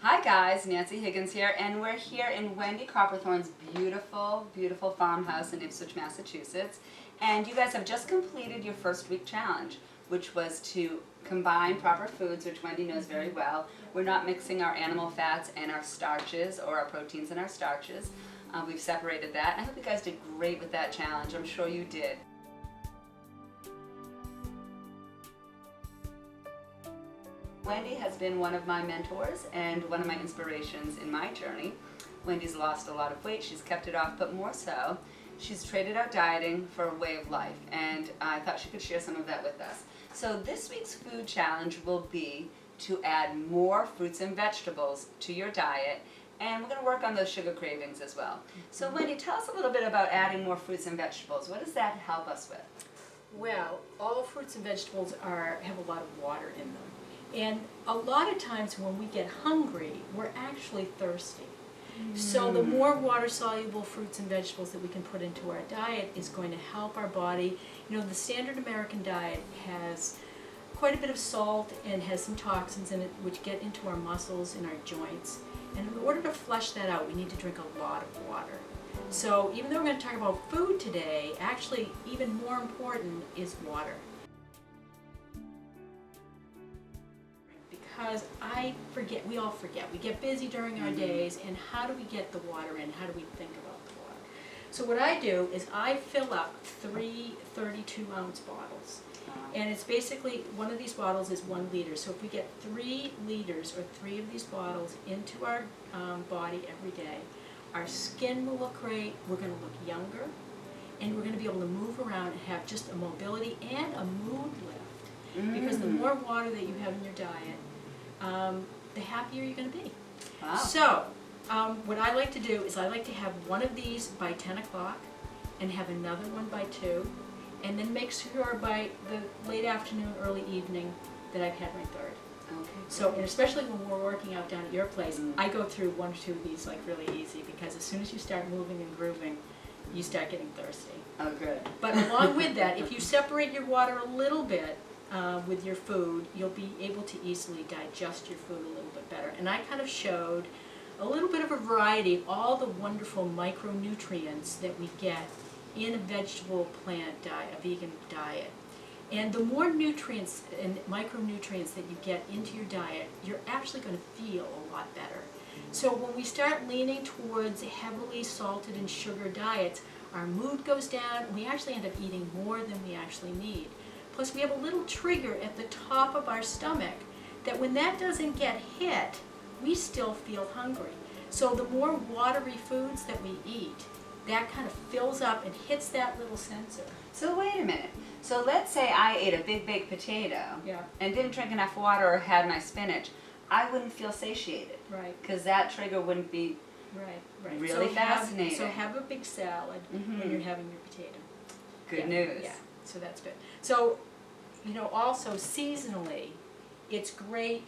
Hi guys, Nancy Higgins here, and we're here in Wendy Copperthorne's beautiful, beautiful farmhouse in Ipswich, Massachusetts. And you guys have just completed your first week challenge, which was to combine proper foods, which Wendy knows very well. We're not mixing our animal fats and our starches, or our proteins and our starches. We've separated that. I hope you guys did great with that challenge. I'm sure you did. Wendy has been one of my mentors and one of my inspirations in my journey. Wendy's lost a lot of weight, she's kept it off, but more so, she's traded out dieting for a way of life, and I thought she could share some of that with us. So this week's food challenge will be to add more fruits and vegetables to your diet, and we're going to work on those sugar cravings as well. So Wendy, tell us a little bit about adding more fruits and vegetables. What does that help us with? Well, all fruits and vegetables have a lot of water in them. And a lot of times when we get hungry, we're actually thirsty. So the more water-soluble fruits and vegetables that we can put into our diet is going to help our body. You know, the standard American diet has quite a bit of salt and has some toxins in it which get into our muscles and our joints. And in order to flush that out, we need to drink a lot of water. So even though we're going to talk about food today, actually even more important is water. Because we all forget. We get busy during our days, and how do we get the water in? How do we think about the water? So what I do is I fill up 3 32-ounce bottles. And it's basically, one of these bottles is 1 liter. So if we get 3 liters or 3 of these bottles into our body every day, our skin will look great, we're going to look younger, and we're going to be able to move around and have just a mobility and a mood lift. Because the more water that you have in your diet, the happier you're going to be. Wow. So, what I like to do is I like to have one of these by 10 o'clock and have another one by 2, and then make sure by the late afternoon, early evening that I've had my third. Okay. So, and especially when we're working out down at your place, I go through 1 or 2 of these like really easy, because as soon as you start moving and grooving, you start getting thirsty. Oh, good. But along with that, if you separate your water a little bit with your food, you'll be able to easily digest your food a little bit better. And I kind of showed a little bit of a variety of all the wonderful micronutrients that we get in a vegetable plant diet, a vegan diet. And the more nutrients and micronutrients that you get into your diet, you're actually going to feel a lot better. So when we start leaning towards heavily salted and sugar diets, our mood goes down, and we actually end up eating more than we actually need. Plus we have a little trigger at the top of our stomach that when that doesn't get hit, we still feel hungry. So the more watery foods that we eat, that kind of fills up and hits that little sensor. So wait a minute. So let's say I ate a big baked potato and didn't drink enough water or had my spinach. I wouldn't feel satiated. Right. Because that trigger wouldn't be really fascinating. So have a big salad when you're having your potato. Good news. Yeah, so that's good. So, you know, also seasonally, it's great.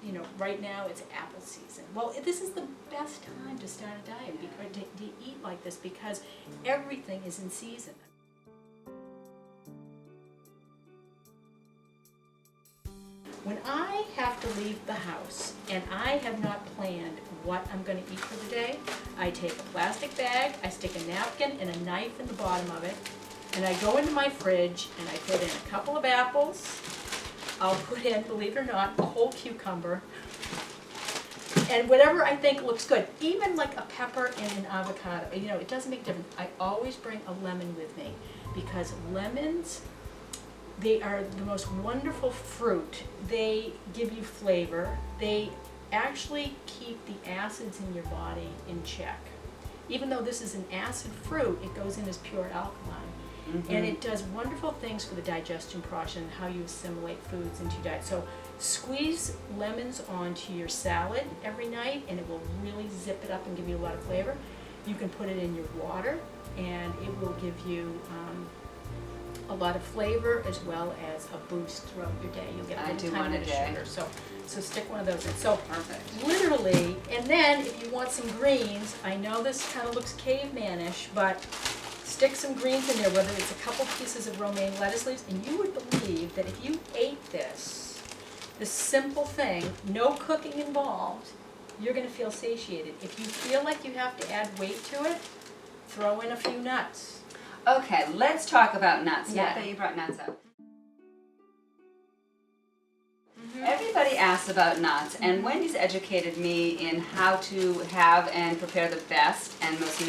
You know, right now it's apple season. Well, this is the best time to start a diet, to eat like this, because everything is in season. When I have to leave the house and I have not planned what I'm going to eat for the day, I take a plastic bag, I stick a napkin and a knife in the bottom of it, and I go into my fridge and I put in a couple of apples. I'll put in, believe it or not, a whole cucumber, and whatever I think looks good, even like a pepper and an avocado. You know, it doesn't make a difference. I always bring a lemon with me, because lemons, they are the most wonderful fruit. They give you flavor. They actually keep the acids in your body in check. Even though this is an acid fruit, it goes in as pure alkaline. And it does wonderful things for the digestion process and how you assimilate foods into your diet. So squeeze lemons onto your salad every night, and it will really zip it up and give you a lot of flavor. You can put it in your water, and it will give you a lot of flavor as well as a boost throughout your day. You'll get a little tiny bit of sugar. So stick one of those in. So perfect. Literally, and then if you want some greens, I know this kind of looks cavemanish, but stick some greens in there, whether it's a couple pieces of romaine lettuce leaves, and you would believe that if you ate this simple thing, no cooking involved, you're gonna feel satiated. If you feel like you have to add weight to it, throw in a few nuts. Okay, let's talk about nuts. Yeah. Not that you brought nuts up. Everybody asks about nuts, and Wendy's educated me in how to have and prepare the best and most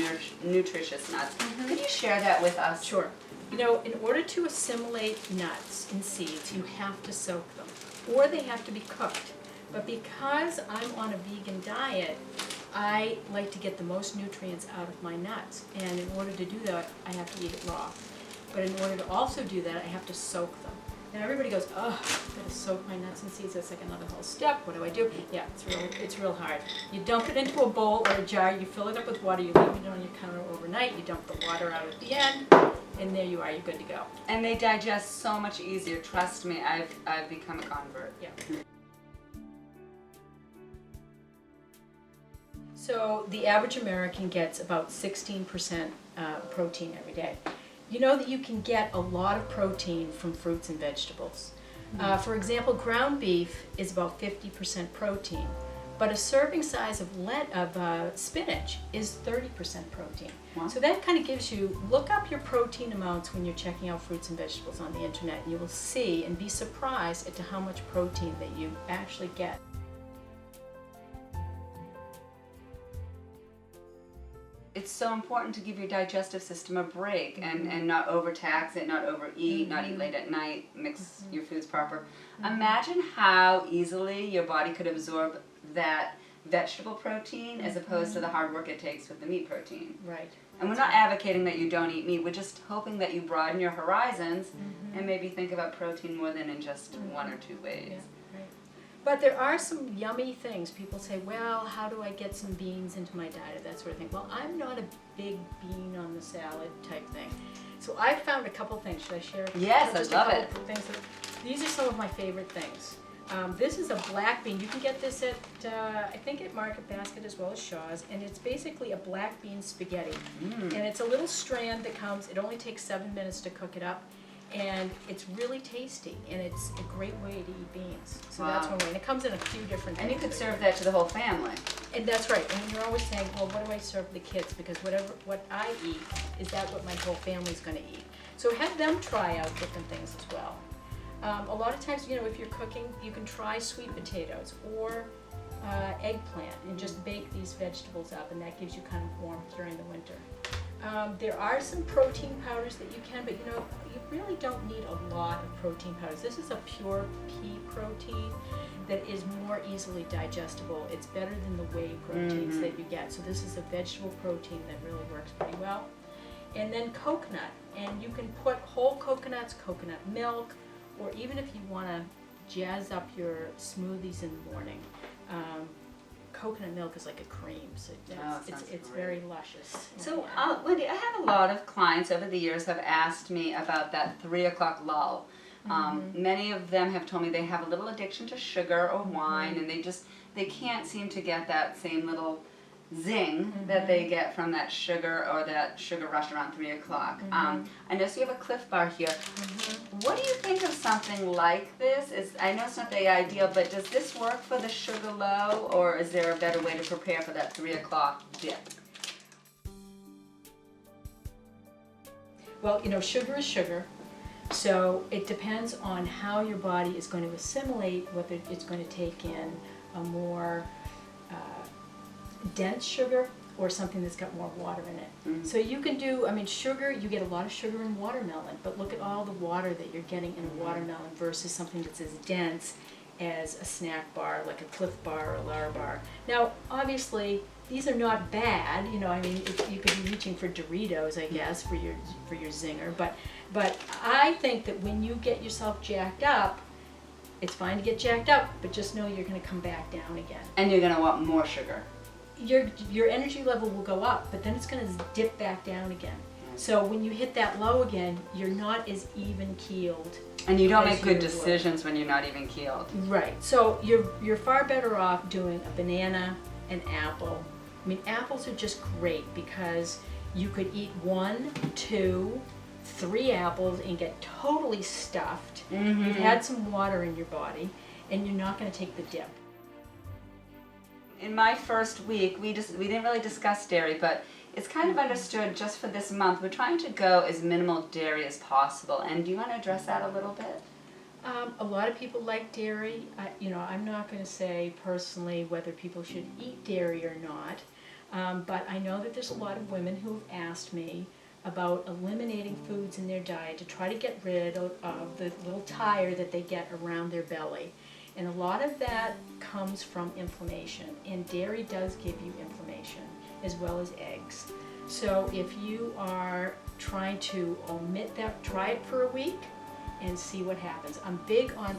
nutritious nuts. Could you share that with us? Sure. You know, in order to assimilate nuts and seeds, you have to soak them, or they have to be cooked. But because I'm on a vegan diet, I like to get the most nutrients out of my nuts. And in order to do that, I have to eat it raw. But in order to also do that, I have to soak them. Now everybody goes, oh, I've got to soak my nuts and seeds. That's like another whole step. What do I do? Yeah, it's real hard. You dump it into a bowl or a jar. You fill it up with water. You leave it on your counter overnight. You dump the water out at the end, and there you are. You're good to go. And they digest so much easier. Trust me, I've become a convert. Yeah. So the average American gets about 16% protein every day. You know that you can get a lot of protein from fruits and vegetables. For example, ground beef is about 50% protein, but a serving size of spinach is 30% protein. Wow. So that kind of gives you, look up your protein amounts when you're checking out fruits and vegetables on the internet, and you will see and be surprised as to how much protein that you actually get. It's so important to give your digestive system a break and not overtax it, not overeat, not eat late at night, mix your foods proper. Imagine how easily your body could absorb that vegetable protein as opposed to the hard work it takes with the meat protein. Right. And we're not advocating that you don't eat meat, we're just hoping that you broaden your horizons and maybe think about protein more than in just one or two ways. Yeah. But there are some yummy things. People say, well, how do I get some beans into my diet, that sort of thing. Well, I'm not a big bean on the salad type thing. So I found a couple things. Should I share? Yes, just I love it. Things these are some of my favorite things. This is a black bean. You can get this at, I think at Market Basket as well as Shaw's. And it's basically a black bean spaghetti. And it's a little strand that comes, it only takes 7 minutes to cook it up. And it's really tasty, and it's a great way to eat beans. So that's one way. And it comes in a few different things. And you could serve that to the whole family. And that's right. And you're always saying, well, what do I serve the kids? Because what I eat, is that what my whole family's going to eat? So have them try out different things as well. A lot of times, you know, if you're cooking, you can try sweet potatoes or eggplant and just bake these vegetables up, and that gives you kind of warmth during the winter. There are some protein powders that you can, but you know, you really don't need a lot of protein powders. This is a pure pea protein that is more easily digestible. It's better than the whey proteins that you get. So this is a vegetable protein that really works pretty well. And then coconut, and you can put whole coconuts, coconut milk, or even if you want to jazz up your smoothies in the morning, coconut milk is like a cream, so it's very luscious. So, Wendy, I have a lot of clients over the years have asked me about that 3 o'clock lull. Many of them have told me they have a little addiction to sugar or wine, and they can't seem to get that same little zing that they get from that sugar or that sugar rush around 3 o'clock. I notice you have a Cliff Bar here. What do you think of something like this? I know it's not the ideal, but does this work for the sugar low, or is there a better way to prepare for that 3 o'clock dip? Well, you know, sugar is sugar, so it depends on how your body is going to assimilate, whether it's going to take in a more dense sugar or something that's got more water in it. So you can do, I mean, sugar, you get a lot of sugar in watermelon, but look at all the water that you're getting in a watermelon versus something that's as dense as a snack bar, like a Cliff Bar or a Lar Bar. Now, obviously, these are not bad, you know, I mean, you could be reaching for Doritos, I guess, for your zinger, but I think that when you get yourself jacked up, it's fine to get jacked up, but just know you're going to come back down again. And you're going to want more sugar. Your energy level will go up, but then it's going to dip back down again. So when you hit that low again, you're not as even keeled. And you don't make good decisions when you're not even keeled. Right. So you're far better off doing a banana, an apple. I mean, apples are just great because you could eat 1, 2, 3 apples and get totally stuffed. You've had some water in your body, and you're not going to take the dip. In my first week, we didn't really discuss dairy, but it's kind of understood just for this month. We're trying to go as minimal dairy as possible. And do you want to address that a little bit? A lot of people like dairy. I'm not going to say personally whether people should eat dairy or not, but I know that there's a lot of women who have asked me about eliminating foods in their diet to try to get rid of the little tire that they get around their belly. And a lot of that comes from inflammation, and dairy does give you inflammation as well as eggs. So if you are trying to omit that, try it for a week and see what happens. I'm big on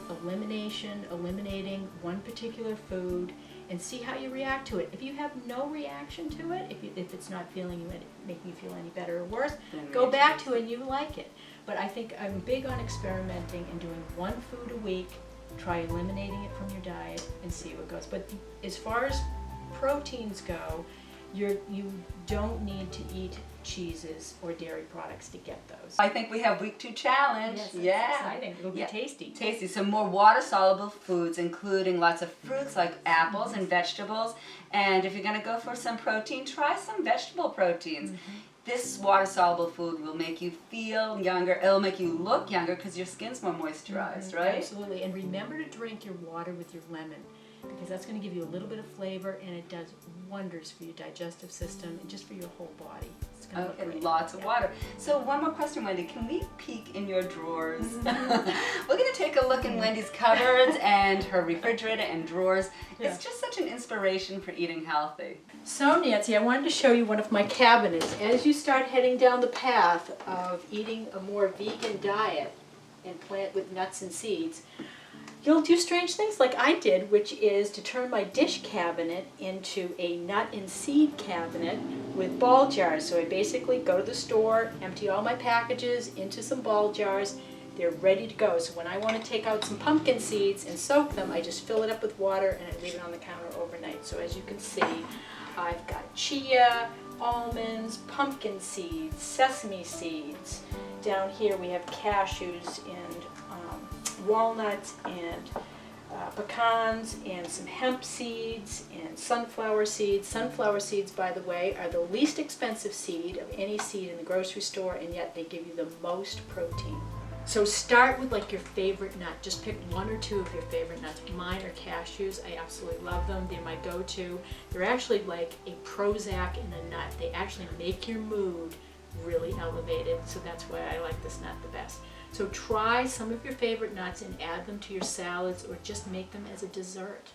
eliminating one particular food and see how you react to it. If you have no reaction to it, if it's not making you feel any better or worse, go back to it and you like it. But I think I'm big on experimenting and doing one food a week, try eliminating it from your diet and see what goes. But as far as proteins go, you don't need to eat cheeses or dairy products to get those. I think we have week 2 challenge. Yes, that's yeah. exciting. It'll be tasty. Tasty. So more water-soluble foods, including lots of fruits like apples and vegetables. And if you're going to go for some protein, try some vegetable proteins. This water-soluble food will make you feel younger. It'll make you look younger because your skin's more moisturized, right? Absolutely. And remember to drink your water with your lemon, because that's going to give you a little bit of flavor, and it does wonders for your digestive system and just for your whole body. It's going to look great. Lots of water. So one more question, Wendy. Can we peek in your drawers? We're going to take a look in Wendy's cupboards and her refrigerator and drawers. Yeah. It's just such an inspiration for eating healthy. So Nancy, I wanted to show you one of my cabinets. As you start heading down the path of eating a more vegan diet and plant with nuts and seeds, you'll do strange things like I did, which is to turn my dish cabinet into a nut and seed cabinet with ball jars. So I basically go to the store, empty all my packages into some ball jars. They're ready to go. So when I want to take out some pumpkin seeds and soak them, I just fill it up with water and I leave it on the counter overnight. So as you can see, I've got chia, almonds, pumpkin seeds, sesame seeds. Down here we have cashews and walnuts and pecans and some hemp seeds and sunflower seeds. Sunflower seeds, by the way, are the least expensive seed of any seed in the grocery store, and yet they give you the most protein. So start with like your favorite nut. Just pick 1 or 2 of your favorite nuts. Mine are cashews. I absolutely love them. They're my go-to. They're actually like a Prozac in a nut. They actually make your mood really elevated, so that's why I like this nut the best. So try some of your favorite nuts and add them to your salads or just make them as a dessert.